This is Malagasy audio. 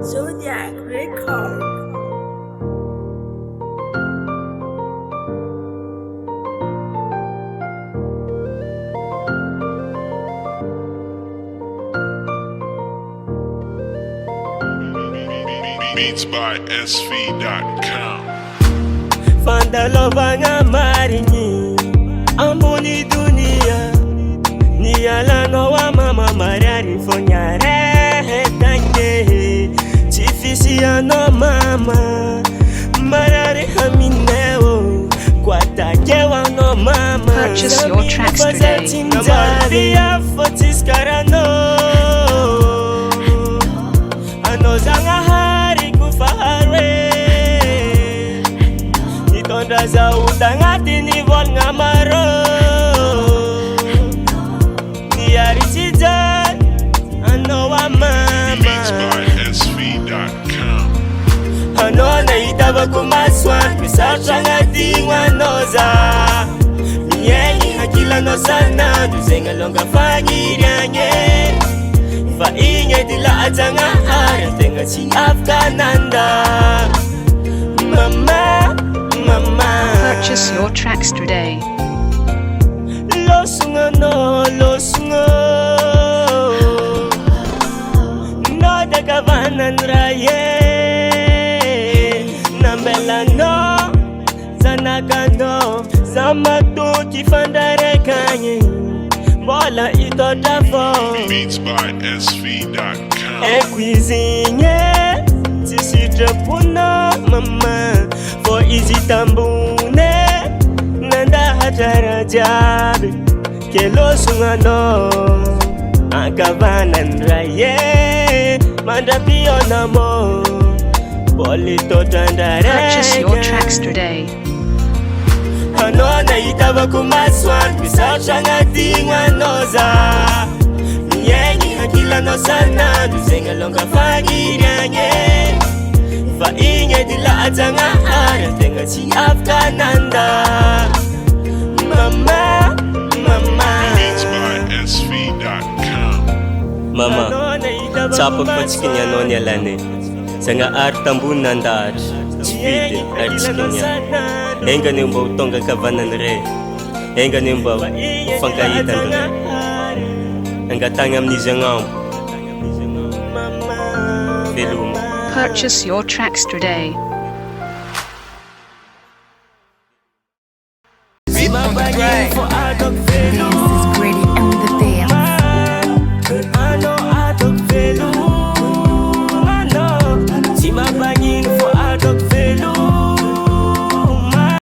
Zodiac Record. Beats by SV.com. Fandalovagna marinyi ambony dunia nialanoa mama mariary fonyare tanye tsy fisianao mama mariary hamineo kwatakewanao mama. Purchase your tracks today. Namaria fotiskarano ano zangahari kufahare nitondra zauda ngatiny volgna maro niaritsijan anao a Beats mama by SV.com. anao nahitavako masoandro misarotra agnatigno anao za miaigny hakilanao sanandro zegny alonga fagniriagny fa igny edy lahajagnahary antegna tsy afaka nanda mama mama. Purchase your tracks today. Losungno losungno no dagavanan raye nambelano zanagano zamatuki fandarekanye mbola itotafo Beats by SV.com. ekwizinye tsisitrapono mama fo izy tambone nandahatra jiaby ke losognanao ankavanany raye mandrapionamo Purchase your tracks bolitotrandareke today. anao nahitavako masoandro misarotra agnatigno anao za miaigny hakilanao sanandro zegny alonga fagniriagny fa igny edy lahajagnahary antegna tsy afaka nanda mama mama. Beats by SV.com. Mama, tsapako fa tsy kinianao ny alane zagnahary tambony nandahatra tsy vidy ary tsy kinia engany mba ho tonga kavanany ray engany mba ho fankahitany ray angatagny amin'izy agnambo veloma. Purchase your tracks today. Mabagay fo adok veloma